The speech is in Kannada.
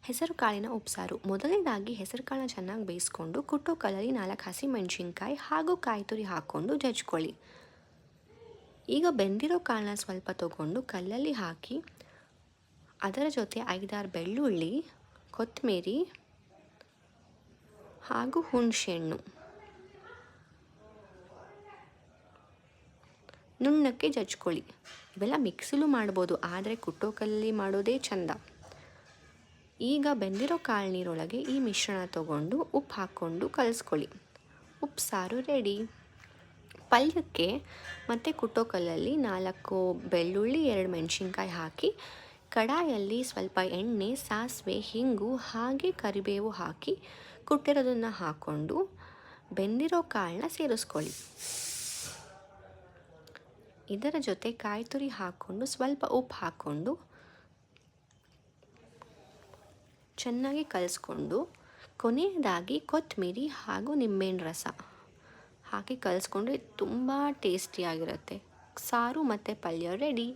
ಹೆಸರು ಕಾಳಿನ ಉಪ್ಸಾರು. ಮೊದಲನೇದಾಗಿ ಹೆಸರು ಕಾಳನ್ನ ಚೆನ್ನಾಗಿ ಬೇಯಿಸ್ಕೊಂಡು ಕುಟ್ಟೋ ಕಲ್ಲಲ್ಲಿ 4 ಹಸಿಮೆಣಸಿನ್ಕಾಯಿ ಹಾಗೂ ಕಾಯಿ ತುರಿ ಹಾಕ್ಕೊಂಡು ಜಜ್ಕೊಳ್ಳಿ. ಈಗ ಬೆಂದಿರೋ ಕಾಳನ್ನ ಸ್ವಲ್ಪ ತಗೊಂಡು ಕಲ್ಲಲ್ಲಿ ಹಾಕಿ ಅದರ ಜೊತೆ 5-6 ಬೆಳ್ಳುಳ್ಳಿ, ಕೊತ್ತಂಬರಿ ಹಾಗೂ ಹುಣಸೆಹಣ್ಣು ನುಣ್ಣಕ್ಕೆ ಜಜ್ಕೊಳ್ಳಿ. ಇವೆಲ್ಲ ಮಿಕ್ಸಿಲೂ ಮಾಡ್ಬೋದು, ಆದರೆ ಕುಟ್ಟೋ ಕಲ್ಲಲ್ಲಿ ಮಾಡೋದೇ ಚೆಂದ. ಈಗ ಬೆಂದಿರೋ ಕಾಳು ನೀರೊಳಗೆ ಈ ಮಿಶ್ರಣ ತಗೊಂಡು ಉಪ್ಪು ಹಾಕ್ಕೊಂಡು ಕಲಿಸ್ಕೊಳ್ಳಿ. ಉಪ್ಸಾರು ರೆಡಿ. ಪಲ್ಯಕ್ಕೆ ಮತ್ತು ಕುಟ್ಟೋ ಕಲ್ಲಲ್ಲಿ 4 ಬೆಳ್ಳುಳ್ಳಿ, 2 ಮೆಣಸಿನ್ಕಾಯಿ ಹಾಕಿ ಕಡಾಯಲ್ಲಿ ಸ್ವಲ್ಪ ಎಣ್ಣೆ, ಸಾಸಿವೆ, ಹಿಂಗು ಹಾಗೆ ಕರಿಬೇವು ಹಾಕಿ ಕುಟ್ಟಿರೋದನ್ನು ಹಾಕ್ಕೊಂಡು ಬೆಂದಿರೋ ಕಾಳನ್ನ ಸೇರಿಸ್ಕೊಳ್ಳಿ. ಇದರ ಜೊತೆ ಕಾಯಿ ತುರಿ ಹಾಕ್ಕೊಂಡು ಸ್ವಲ್ಪ ಉಪ್ಪು ಹಾಕ್ಕೊಂಡು ಚೆನ್ನಾಗಿ ಕಲಿಸ್ಕೊಂಡು ಕೊನೆಯದಾಗಿ ಕೊತ್ತಂಬರಿ ಹಾಗೂ ನಿಂಬೆಹಣ್ಣು ರಸ ಹಾಕಿ ಕಲಿಸ್ಕೊಂಡ್ರೆ ತುಂಬ ಟೇಸ್ಟಿಯಾಗಿರುತ್ತೆ. ಸಾರು ಮತ್ತು ಪಲ್ಯ ರೆಡಿ.